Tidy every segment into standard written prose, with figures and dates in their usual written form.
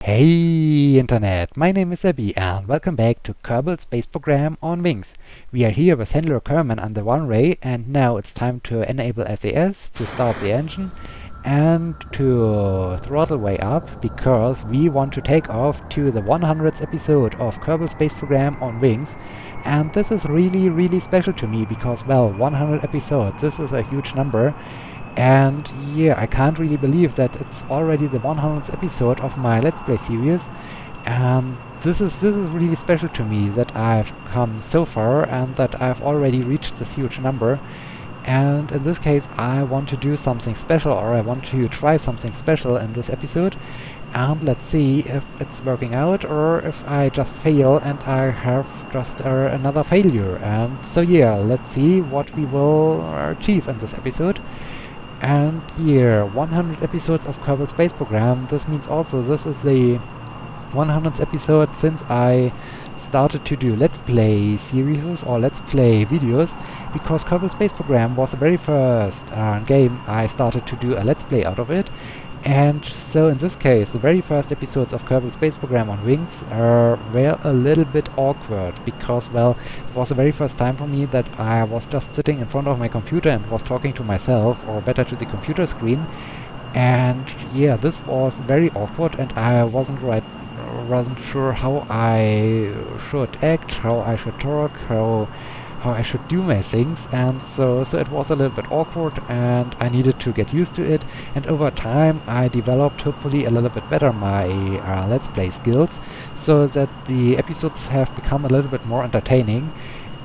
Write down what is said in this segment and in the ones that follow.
Hey Internet, my name is Abby and welcome back to Kerbal Space Program on Wings. We are here with Handler Kerman on the runway and now it's time to enable SAS, to start the engine and to throttle way up because we want to take off to the 100th episode of Kerbal Space Program on Wings. And this is really special to me because, well, 100 episodes, this is a huge number. And yeah, I can't really believe that it's already the 100th episode of my Let's Play series. And this is really special to me that I've come so far and that I've already reached this huge number. And in this case, I want to do something special, or I want to try something special in this episode. And let's see if it's working out or if I just fail and I have just another failure. And so yeah, let's see what we will achieve in this episode. And yeah, 100 episodes of Kerbal Space Program. This means also this is the 100th episode since I started to do Let's Play series or Let's Play videos, because Kerbal Space Program was the very first game I started to do a Let's Play out of it. And so in this case, the very first episodes of Kerbal Space Program on Wings were a little bit awkward because, well, it was the very first time for me that I was just sitting in front of my computer and was talking to myself, or better to the computer screen. And yeah, this was very awkward and I wasn't sure how I should act, how I should talk, how I should do my things, and so it was a little bit awkward and I needed to get used to it, and over time I developed hopefully a little bit better my Let's Play skills, so that the episodes have become a little bit more entertaining.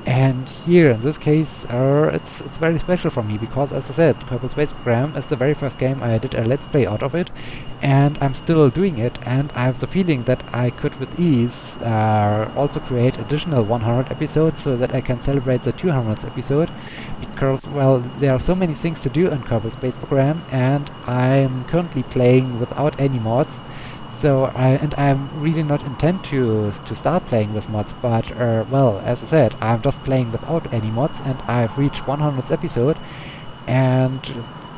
And here, in this case, it's very special for me because, as I said, Kerbal Space Program is the very first game I did a Let's Play out of it, and I'm still doing it, and I have the feeling that I could with ease also create additional 100 episodes so that I can celebrate the 200th episode, because, well, there are so many things to do in Kerbal Space Program, and I'm currently playing without any mods. So I'm really not intent to start playing with mods, but well, as I said, I'm just playing without any mods, and I've reached 100th episode, and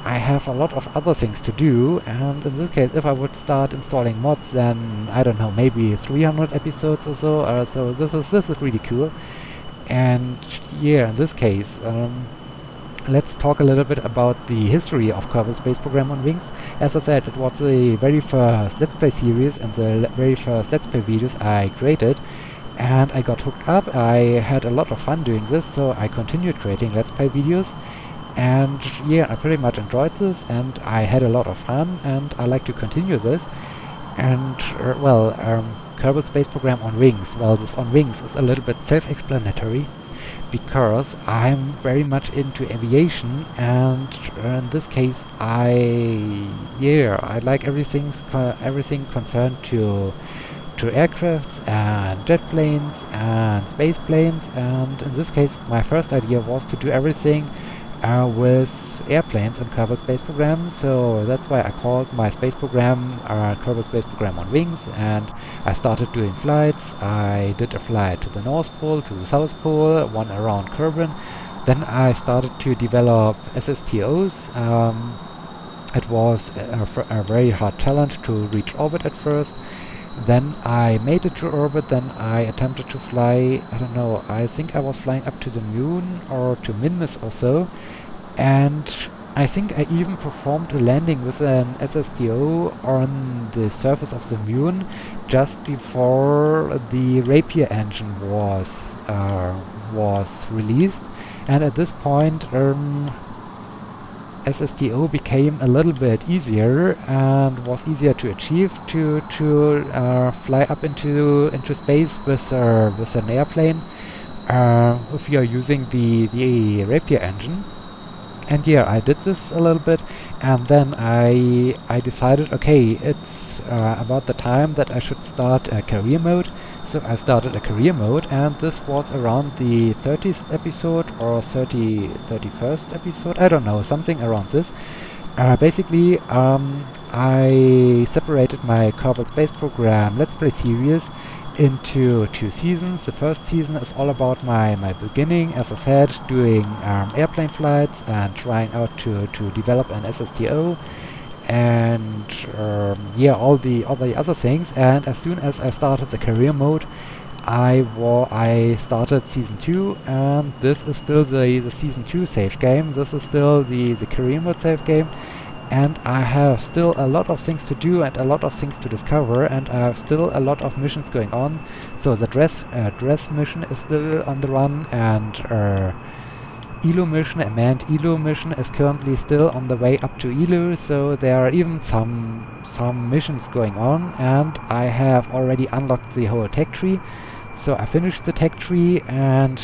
I have a lot of other things to do. And in this case, if I would start installing mods, then I don't know, maybe 300 episodes or so. So this is really cool. And yeah, in this case, let's talk a little bit about the history of Kerbal Space Program on Wings. As I said, it was the very first Let's Play series and the very first Let's Play videos I created, and I got hooked up. I had a lot of fun doing this, so I continued creating Let's Play videos, and yeah, I pretty much enjoyed this and I had a lot of fun and I like to continue this. And Kerbal Space Program on Wings, well, this on Wings is a little bit self-explanatory, because I'm very much into aviation, and in this case I like everything concerned to aircrafts and jet planes and space planes, and in this case my first idea was to do everything with airplanes in Kerbal Space Program, so that's why I called my space program Kerbal Space Program on Wings, and I started doing flights. I did a flight to the North Pole, to the South Pole, one around Kerbin. Then I started to develop SSTOs. It was a very hard challenge to reach orbit at first. Then I made it to orbit, then I attempted to fly, I don't know, I think I was flying up to the moon or to Minmus or so, and I think I even performed a landing with an SSTO on the surface of the moon just before the Rapier engine was released, and at this point SSTO became a little bit easier and was easier to achieve to fly up into space with an airplane if you are using the Rapier engine. And yeah, I did this a little bit, and then I decided, okay, it's about the time that I should start a career mode. So I started a career mode, and this was around the 30th episode or 31st episode, I don't know, something around this. Basically, I separated my Kerbal Space Program Let's Play series into 2 seasons. The first season is all about my beginning, as I said, doing airplane flights and trying out to develop an SSTO. and yeah, all the other things. And as soon as I started the career mode, I started season 2, and this is still the season 2 save game. This is still the career mode save game, and I have still a lot of things to do and a lot of things to discover, and I have still a lot of missions going on. So the dress mission is still on the run, and Elo mission, a manned Elo mission, is currently still on the way up to Elo. So there are even some missions going on, and I have already unlocked the whole tech tree. So I finished the tech tree, and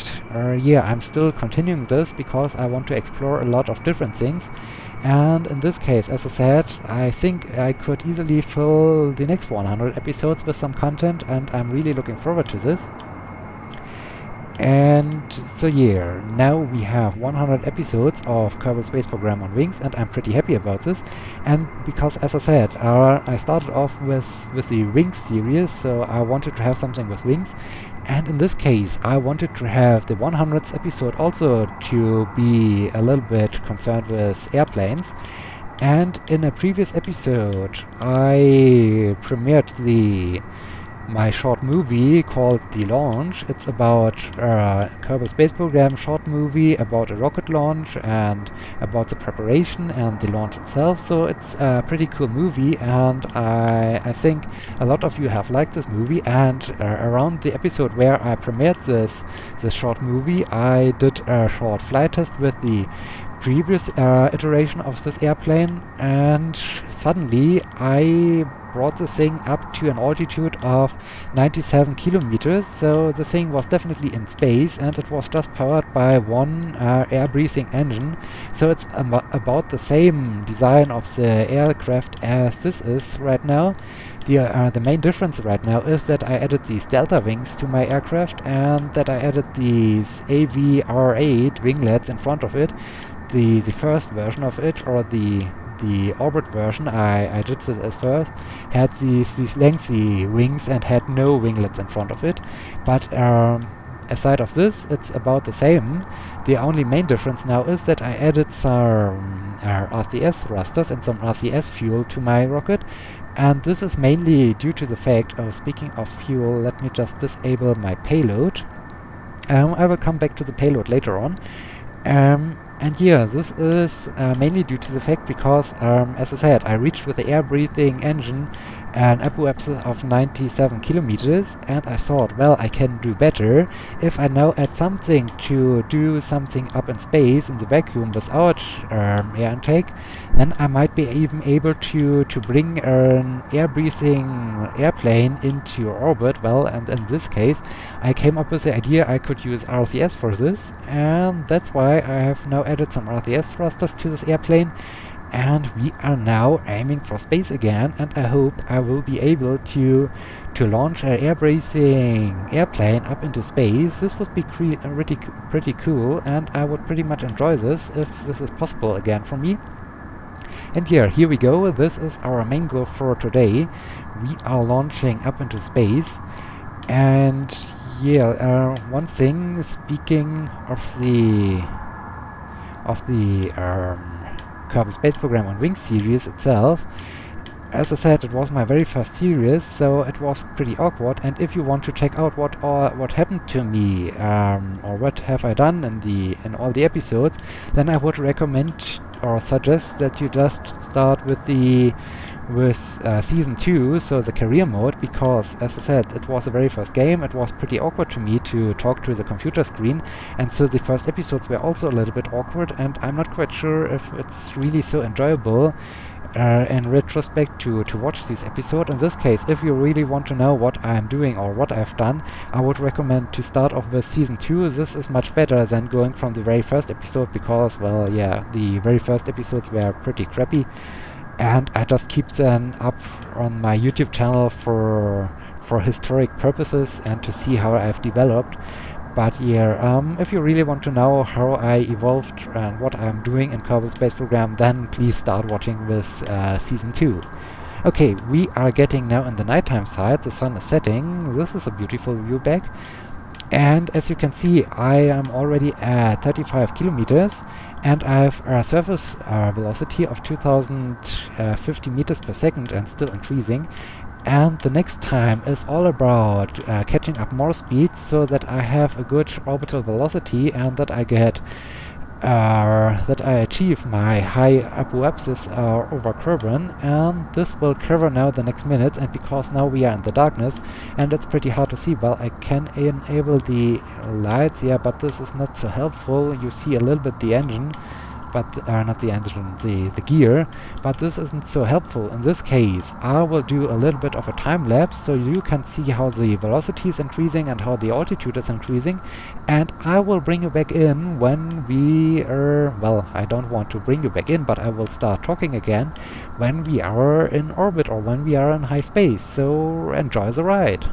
yeah, I'm still continuing this because I want to explore a lot of different things. And in this case, as I said, I think I could easily fill the next 100 episodes with some content, and I'm really looking forward to this. And so yeah, now we have 100 episodes of Kerbal Space Program on Wings, and I'm pretty happy about this. And because, as I said, I started off with the Wings series, so I wanted to have something with Wings. And in this case, I wanted to have the 100th episode also to be a little bit concerned with airplanes. And in a previous episode, I premiered my short movie called The Launch. It's about Kerbal Space Program short movie about a rocket launch and about the preparation and the launch itself. So it's a pretty cool movie, and I think a lot of you have liked this movie. And around the episode where I premiered this short movie, I did a short flight test with the previous iteration of this airplane, and suddenly I brought the thing up to an altitude of 97 kilometers. So the thing was definitely in space, and it was just powered by one air-breathing engine. So it's about the same design of the aircraft as this is right now. The main difference right now is that I added these delta wings to my aircraft, and that I added these AVR8 winglets in front of it. The first version of it, or the orbit version, I did this as first, had these lengthy wings and had no winglets in front of it. But aside of this, it's about the same. The only main difference now is that I added some RCS thrusters and some RCS fuel to my rocket. And this is mainly due to the fact of, speaking of fuel, let me just disable my payload. I will come back to the payload later on. And yeah, this is mainly due to the fact because, as I said, I reached with the air-breathing engine an apoapsis of 97 kilometers, and I thought, well, I can do better if I now add something to do something up in space in the vacuum without air intake. Then I might be even able to bring an air-breathing airplane into orbit. Well, and in this case, I came up with the idea I could use RCS for this, and that's why I have now added some RCS thrusters to this airplane. And we are now aiming for space again, and I hope I will be able to launch an air-breathing airplane up into space. This would be pretty cool, and I would pretty much enjoy this if this is possible again for me. And yeah, here we go. This is our main goal for today. We are launching up into space. And yeah, one thing, speaking of the Kerbal Space Program on Wings series itself, as I said, it was my very first series, so it was pretty awkward. And if you want to check out what happened to me, or what have I done in all the episodes, then I would recommend or suggest that you just start with season 2, so the career mode, because, as I said, it was the very first game. It was pretty awkward to me to talk to the computer screen, and so the first episodes were also a little bit awkward, and I'm not quite sure if it's really so enjoyable in retrospect to watch these episodes. In this case, if you really want to know what I'm doing or what I've done, I would recommend to start off with season 2. This is much better than going from the very first episode, because, well, yeah, the very first episodes were pretty crappy. And I just keep them up on my YouTube channel for historic purposes and to see how I've developed. But yeah, if you really want to know how I evolved and what I'm doing in Kerbal Space Program, then please start watching with season 2. Okay, we are getting now in the nighttime side. The sun is setting. This is a beautiful view back. And as you can see, I am already at 35 kilometers, and I have a surface velocity of 2050 meters per second and still increasing. And the next time is all about catching up more speed so that I have a good orbital velocity and that I get that I achieve my high apoapsis over Kerbal, and this will cover now the next minutes. And because now we are in the darkness and it's pretty hard to see, well, I can enable the lights, yeah, but this is not so helpful. You see a little bit the engine, but not the engine, the gear, but this isn't so helpful. In this case, I will do a little bit of a time lapse so you can see how the velocity is increasing and how the altitude is increasing, and I will bring you back in when we are, well, I don't want to bring you back in, but I will start talking again when we are in orbit or when we are in high space, so enjoy the ride.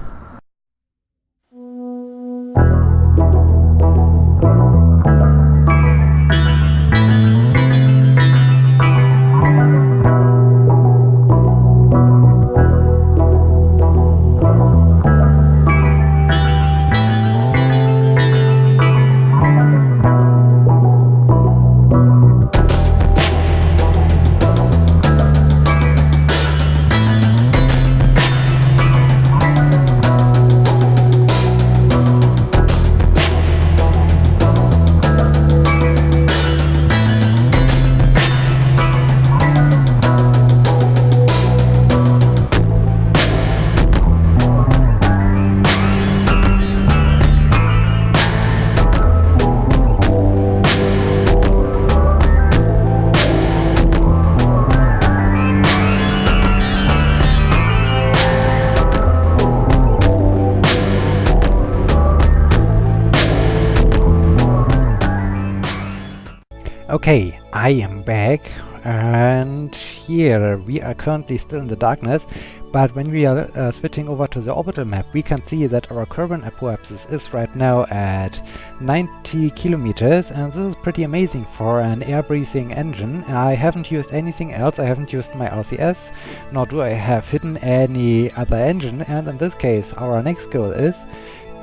Okay, I am back, and here we are currently still in the darkness, but when we are switching over to the orbital map, we can see that our Kerbal apoapsis is right now at 90 kilometers, and this is pretty amazing for an air-breathing engine. I haven't used anything else. I haven't used my RCS, nor do I have hidden any other engine, and in this case our next goal is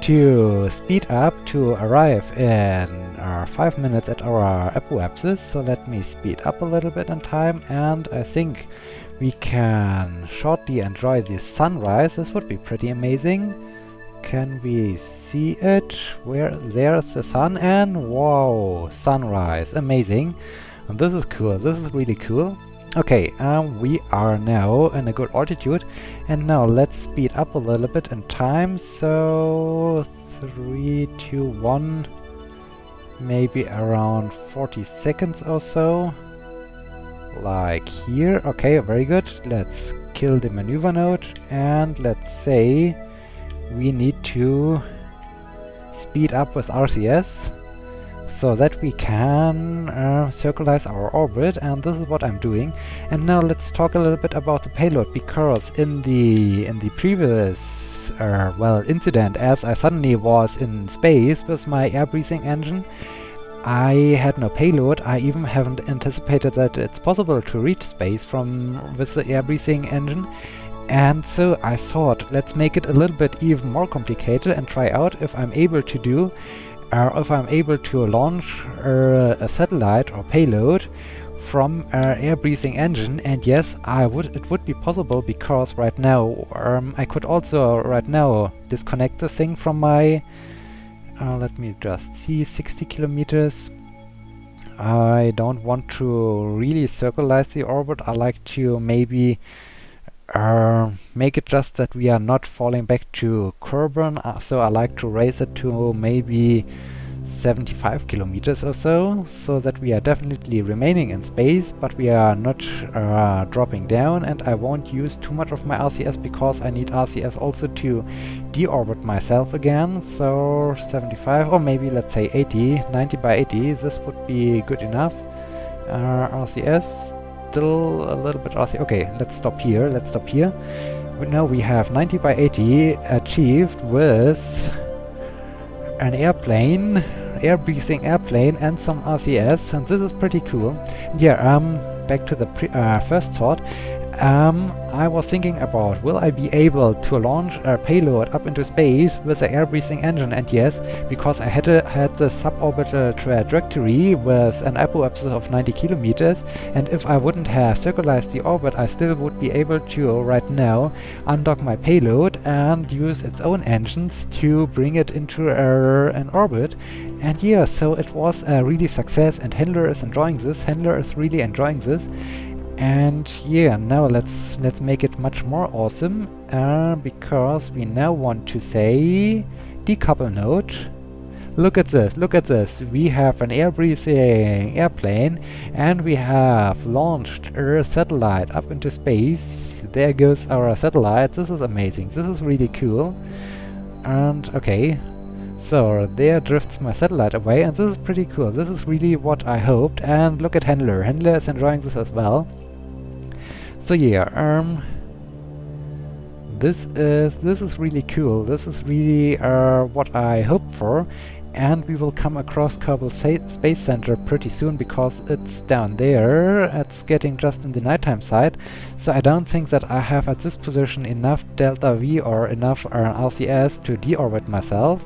to speed up to arrive in 5 minutes at our apoapsis. So let me speed up a little bit in time, and I think we can shortly enjoy the sunrise. This would be pretty amazing. Can we see it? There's the sun, and wow, sunrise, amazing. And this is cool, this is really cool. Okay, we are now in a good altitude, and now let's speed up a little bit in time. So 3, 2, 1, maybe around 40 seconds or so, like here. Okay, very good. Let's kill the maneuver node, and let's say we need to speed up with RCS so that we can circularize our orbit, and this is what I'm doing. And now let's talk a little bit about the payload, because in the previous incident, as I suddenly was in space with my air-breathing engine, I had no payload. I even haven't anticipated that it's possible to reach space with the air-breathing engine. And so I thought, let's make it a little bit even more complicated and try out if I'm able to launch a satellite or payload from an air-breathing engine. And yes, it would be possible, because right now I could also right now disconnect the thing from my let me just see, 60 kilometers. I don't want to really circularize the orbit. I like to maybe make it just that we are not falling back to Kerbal, so I like to raise it to maybe 75 kilometers or so that we are definitely remaining in space, but we are not dropping down. And I won't use too much of my RCS, because I need RCS also to deorbit myself again. So 75, or maybe let's say 80, 90 by 80, this would be good enough. RCS, still a little bit RCS. Okay, let's stop here, But now we have 90 by 80 achieved with an air-breathing airplane and some RCS, and this is pretty cool. Yeah, back to the first thought. I was thinking about, will I be able to launch a payload up into space with an air-breathing engine? And yes, because I had the suborbital trajectory with an apoapsis of 90 kilometers, and if I wouldn't have circularized the orbit, I still would be able to, right now, undock my payload and use its own engines to bring it into an orbit. And yeah, so it was a really success, and Handler is enjoying this. Handler is really enjoying this. And yeah, now let's make it much more awesome, because we now want to say decouple node. Look at this, look at this. We have an air-breathing airplane, and we have launched a satellite up into space. There goes our satellite. This is amazing. This is really cool. And okay, so there drifts my satellite away, and this is pretty cool. This is really what I hoped. And look at Handler. Handler is enjoying this as well. So yeah, this is really cool. This is really what I hoped for, and we will come across Kerbal Space Center pretty soon because it's down there. It's getting just in the nighttime side, so I don't think that I have at this position enough delta V or enough RCS to deorbit myself.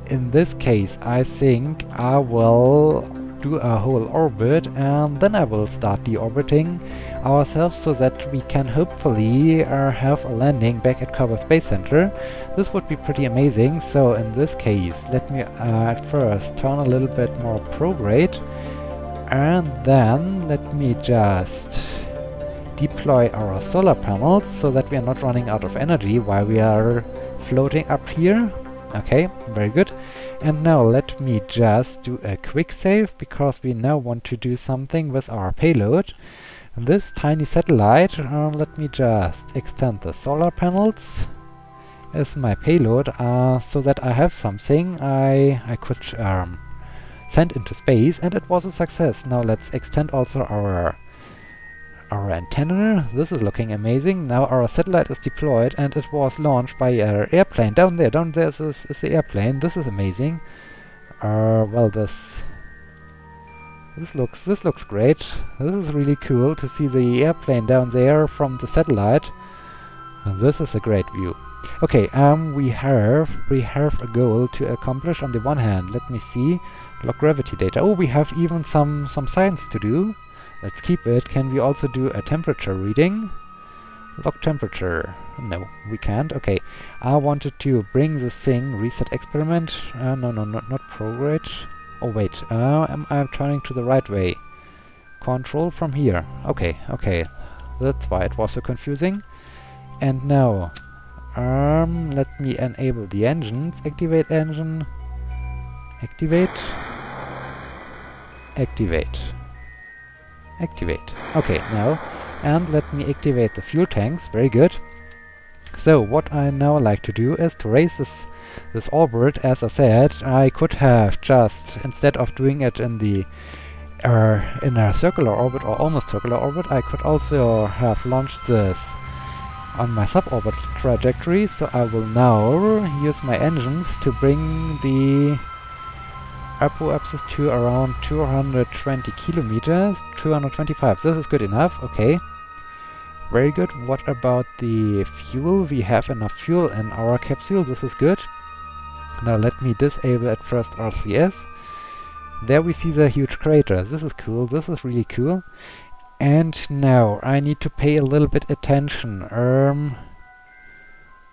In this case, I think I will do a whole orbit, and then I will start deorbiting ourselves so that we can hopefully have a landing back at Kerbal Space Center. This would be pretty amazing. So in this case, let me at first turn a little bit more prograde, and then let me just deploy our solar panels so that we are not running out of energy while we are floating up here. Okay, very good. And now let me just do a quick save, because we now want to do something with our payload. This tiny satellite, let me just extend the solar panels as my payload, so that I have something I could send into space, and it was a success. Now let's extend also our antenna. This is looking amazing. Now our satellite is deployed, and it was launched by an airplane. Down there is the airplane. This is amazing. Well, this looks great. This is really cool to see the airplane down there from the satellite. And this is a great view. Okay, we have a goal to accomplish. On the one hand, let me see, log gravity data. Oh, we have even some science to do. Let's keep it. Can we also do a temperature reading? Log temperature. No, we can't. Okay. I wanted to bring this thing, reset experiment. No, not prograde. Oh, wait. I'm turning to the right way. Control from here. Okay. That's why it was so confusing. And now, let me enable the engines. Activate engine. Activate. Okay, now, and let me activate the fuel tanks. Very good. So what I now like to do is to raise this orbit. As I said, I could have just, instead of doing it in a circular orbit or almost circular orbit, I could also have launched this on my suborbit trajectory. So I will now use my engines to bring the apoapsis to around 220 kilometers, 225. This is good enough. Okay, very good. What about the fuel? We have enough fuel in our capsule. This is good. Now let me disable at first RCS. There we see the huge crater. This is cool. This is really cool. And now I need to pay a little bit attention.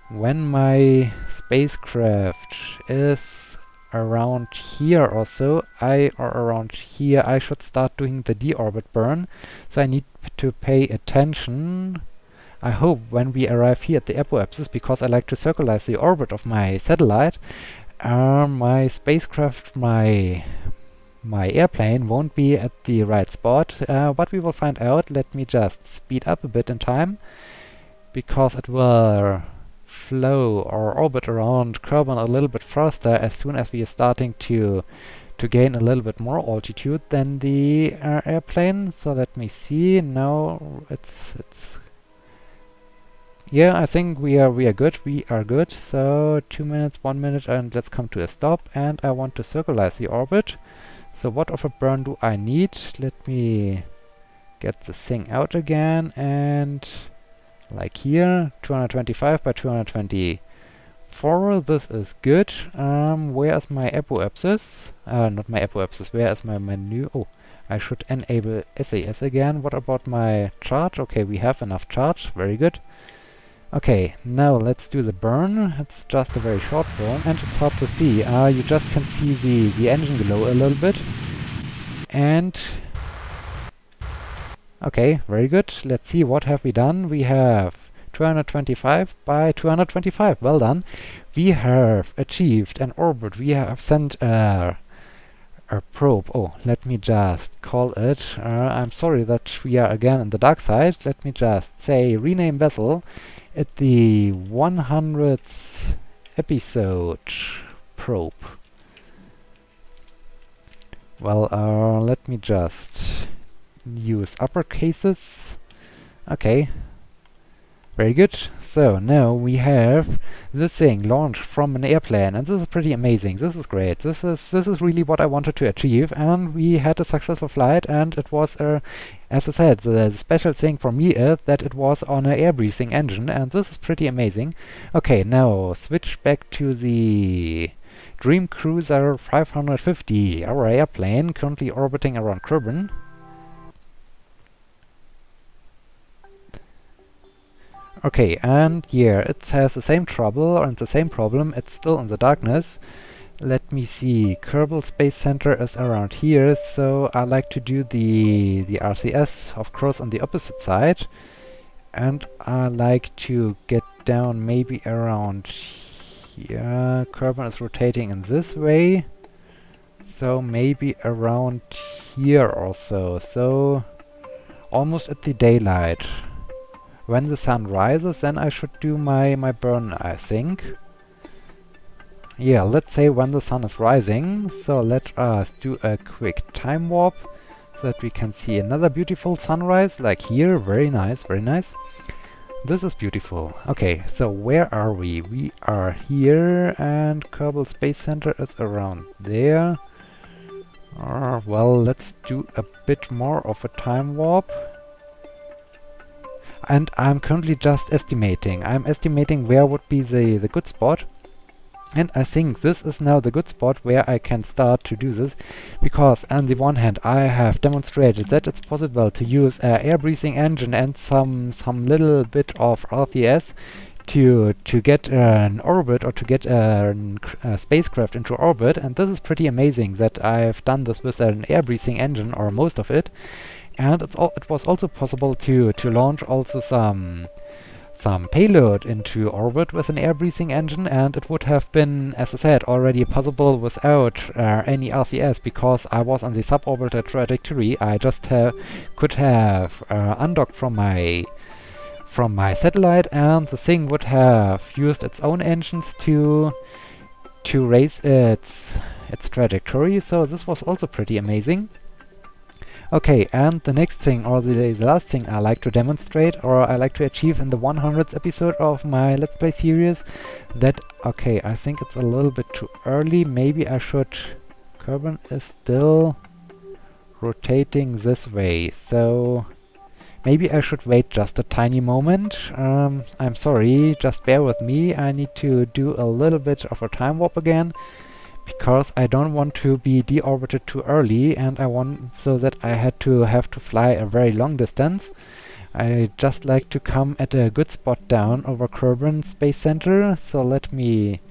When my spacecraft is around here or so, I should start doing the deorbit burn. So I need to pay attention. I hope when we arrive here at the apoapsis, because I like to circularize the orbit of my satellite, my spacecraft, my airplane won't be at the right spot, but we will find out. Let me just speed up a bit in time, because it will flow or orbit around Kerbal a little bit faster as soon as we are starting to gain a little bit more altitude than the airplane. So let me see. Now it's yeah, I think we are good. We are good. So 2 minutes, 1 minute, and let's come to a stop. And I want to circularize the orbit. So what of a burn do I need? Let me get the thing out again, and like here, 225 by 224. This is good. Where is my apoapsis? Not my apoapsis. Where is my menu? Oh, I should enable SAS again. What about my charge? Okay, we have enough charge. Very good. Okay, now let's do the burn. It's just a very short burn, and it's hard to see. You just can see the engine glow a little bit. And okay, very good. Let's see, what have we done? We have 225 by 225. Well done. We have achieved an orbit. We have sent a probe. Oh, let me just call it. I'm sorry that we are again in the dark side. Let me just say rename vessel at the 100th episode probe. Well, let me just use uppercases. Okay. Very good. So now we have this thing launched from an airplane, and this is pretty amazing. This is great. This is really what I wanted to achieve, and we had a successful flight, and it was as I said, the special thing for me is that it was on an air-breathing engine, and this is pretty amazing. Okay, now switch back to the Dream Cruiser 550, our airplane currently orbiting around Kerbal. Okay, and yeah, it has the same trouble, and the same problem. It's still in the darkness. Let me see. Kerbal Space Center is around here, so I like to do the RCS, of course, on the opposite side. And I like to get down maybe around here. Kerbal is rotating in this way, so maybe around here also. So almost at the daylight. When the sun rises, then I should do my burn, I think. Yeah, let's say when the sun is rising. So let us do a quick time warp so that we can see another beautiful sunrise, like here. Very nice, very nice. This is beautiful. Okay, so where are we? We are here, and Kerbal Space Center is around there. Well, let's do a bit more of a time warp. And I'm currently just estimating. I'm estimating where would be the good spot. And I think this is now the good spot where I can start to do this. Because on the one hand, I have demonstrated that it's possible to use an air-breathing engine and some little bit of RCS to get an orbit, or to get a spacecraft into orbit. And this is pretty amazing that I've done this with an air-breathing engine, or most of it. And it was also possible to launch also some payload into orbit with an air-breathing engine, and it would have been, as I said, already possible without any RCS, because I was on the suborbital trajectory. I just could have undocked from my satellite, and the thing would have used its own engines to raise its trajectory. So this was also pretty amazing. Okay, and the next thing, or the last thing I like to demonstrate, or I like to achieve in the 100th episode of my Let's Play series, that, okay, I think it's a little bit too early. Maybe I should... Kerbal is still rotating this way, so maybe I should wait just a tiny moment. I'm sorry, just bear with me. I need to do a little bit of a time warp again, because I don't want to be deorbited too early, and I want so that I have to fly a very long distance. I just like to come at a good spot down over Kerbal Space Center. So let me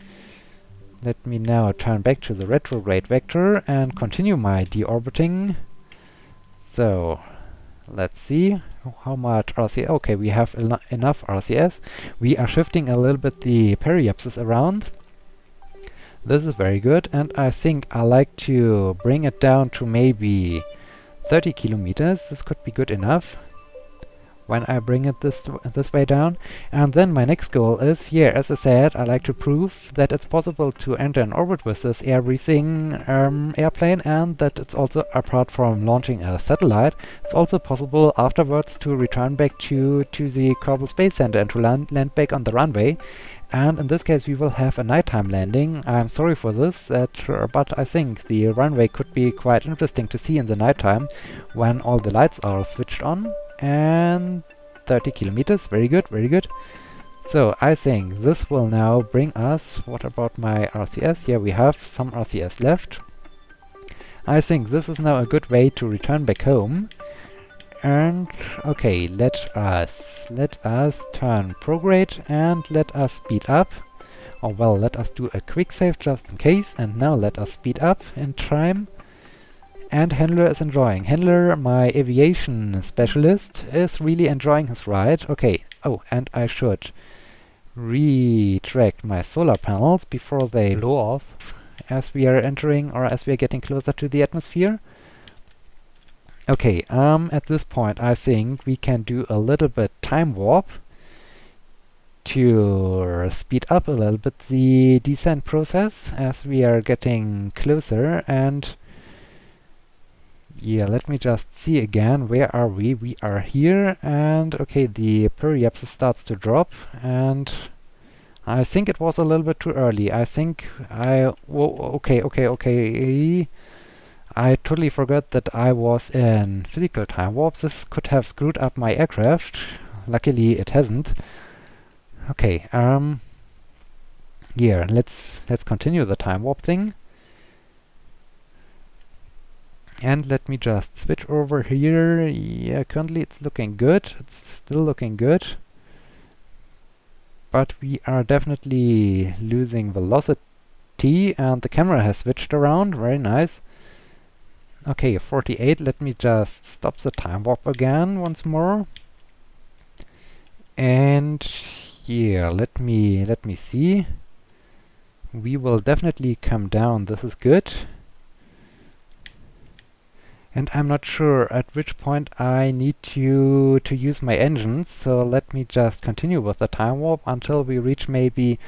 now turn back to the retrograde vector and continue my deorbiting. So let's see how much RCS. Okay, we have enough RCS. We are shifting a little bit the periapsis around. This is very good, and I think I like to bring it down to maybe 30 kilometers. This could be good enough when I bring it this way down. And then my next goal is, yeah, as I said, I like to prove that it's possible to enter an orbit with this air-breathing airplane, and that it's also, apart from launching a satellite, it's also possible afterwards to return back to the Kerbal Space Center and to land back on the runway. And in this case we will have a nighttime landing. I'm sorry for this, but I think the runway could be quite interesting to see in the nighttime when all the lights are switched on. And 30 kilometers, very good, very good. So I think this will now bring us... What about my RCS? Yeah, we have some RCS left. I think this is now a good way to return back home. And okay, let us turn prograde and let us speed up. Or well, let us do a quick save just in case, and now let us speed up in time. And Handler is enjoying. Handler, my aviation specialist, is really enjoying his ride. Okay, oh, and I should retract my solar panels before they blow off as we are entering, or as we are getting closer to the atmosphere. Okay, at this point I think we can do a little bit time warp to speed up a little bit the descent process as we are getting closer. And yeah, let me just see again, where are we? We are here, and okay, the periapsis starts to drop, and I think it was a little bit too early. I think okay. I totally forgot that I was in physical time warp. This could have screwed up my aircraft. Luckily it hasn't. Okay, yeah, let's continue the time warp thing. And let me just switch over here. Yeah, currently it's looking good. It's still looking good. But we are definitely losing velocity, and the camera has switched around. Very nice. Okay, 48. Let me just stop the time warp again once more. And yeah, let me see. We will definitely come down. This is good. And I'm not sure at which point I need to use my engines, so let me just continue with the time warp until we reach maybe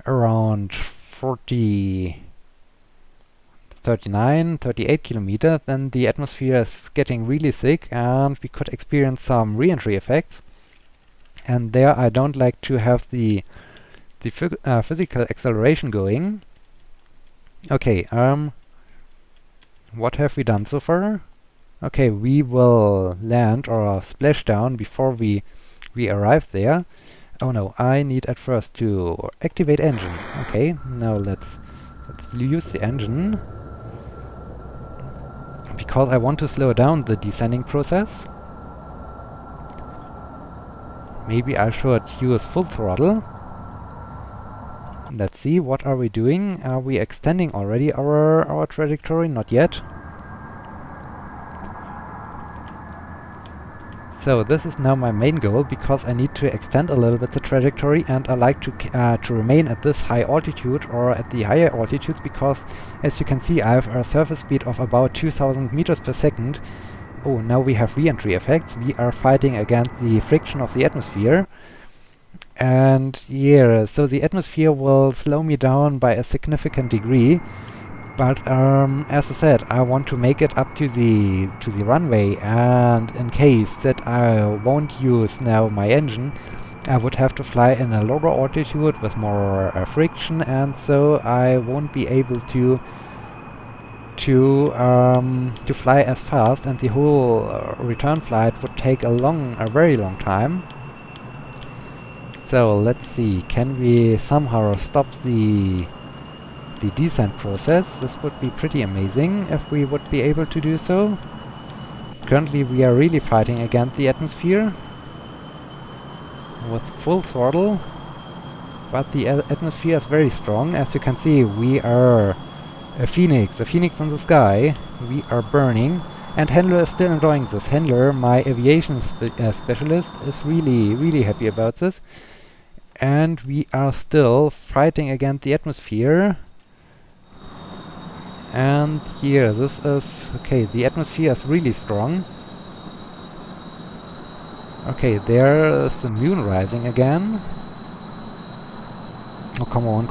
around 39, 38 kilometers. Then the atmosphere is getting really thick and we could experience some re-entry effects. And there I don't like to have the physical acceleration going. Okay, what have we done so far? Okay, we will land or splash down before we arrive there. Oh no, I need at first to activate engine. Okay, now let's use the engine, because I want to slow down the descending process. Maybe I should use full throttle. Let's see, what are we doing? Are we extending already our trajectory? Not yet. So this is now my main goal, because I need to extend a little bit the trajectory, and I like to remain at this high altitude or at the higher altitudes, because as you can see I have a surface speed of about 2000 meters per second. Oh, now we have re-entry effects. We are fighting against the friction of the atmosphere. And yeah, so the atmosphere will slow me down by a significant degree. But as I said, I want to make it up to the runway, and in case that I won't use now my engine, I would have to fly in a lower altitude with more friction, and so I won't be able to fly as fast, and the whole return flight would take a very long time. So let's see, can we somehow stop the descent process? This would be pretty amazing if we would be able to do so. Currently we are really fighting against the atmosphere with full throttle, but the atmosphere is very strong. As you can see, we are a phoenix in the sky. We are burning, and Handler is still enjoying this. Handler, my aviation specialist, is really happy about this. And we are still fighting against the atmosphere. And here, this is... okay, the atmosphere is really strong. Okay, there is the moon rising again. Oh, come on.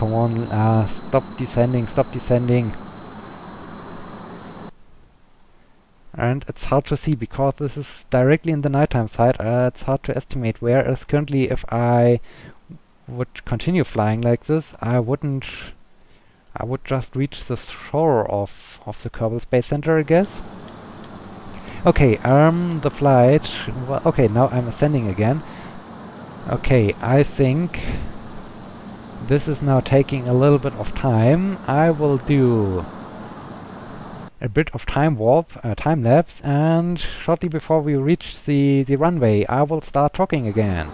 Stop descending. And it's hard to see, because this is directly in the nighttime side. It's hard to estimate, whereas currently if I would continue flying like this, I would just reach the shore of the Kerbal Space Center, I guess. Okay, the flight. Well, okay, now I'm ascending again. Okay, I think this is now taking a little bit of time. I will do a bit of time warp, time lapse, and shortly before we reach the runway, I will start talking again.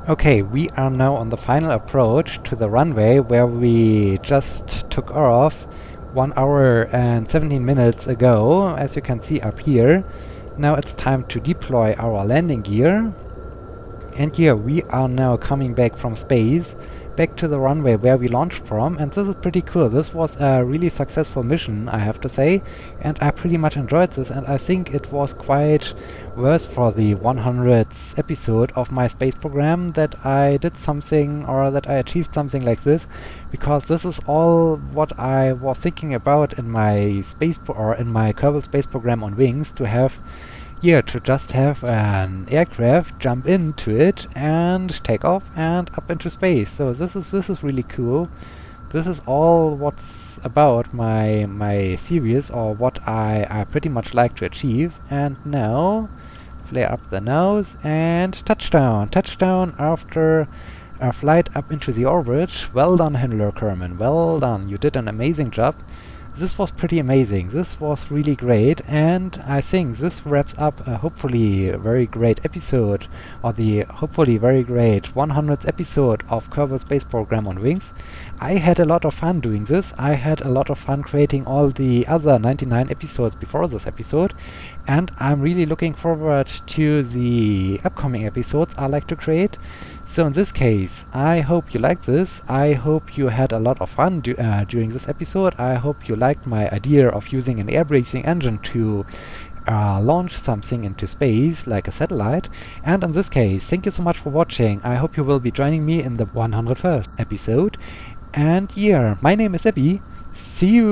Okay, we are now on the final approach to the runway where we just took off 1 hour and 17 minutes ago, as you can see up here. Now it's time to deploy our landing gear. And here we are now coming back from space, back to the runway where we launched from, and this is pretty cool. This was a really successful mission, I have to say, and I pretty much enjoyed this, and I think it was quite worth for the 100th episode of my space program that I did something, or that I achieved something like this, because this is all what I was thinking about in my in my Kerbal Space Program on Wings, to have to just have an aircraft jump into it and take off and up into space. So this is really cool. This is all what's about my series, or what I pretty much like to achieve. And now flare up the nose and touchdown. Touchdown after a flight up into the orbit. Well done, Handler Kerman. Well done. You did an amazing job. This was pretty amazing. This was really great, and I think this wraps up a hopefully very great episode, or the hopefully very great 100th episode of Kerbal Space Program on Wings. I had a lot of fun doing this. I had a lot of fun creating all the other 99 episodes before this episode, and I'm really looking forward to the upcoming episodes I like to create. So in this case, I hope you liked this. I hope you had a lot of fun during this episode. I hope you liked my idea of using an air-breathing engine to launch something into space, like a satellite. And in this case, thank you so much for watching. I hope you will be joining me in the 101st episode. And yeah, my name is Abby. See you!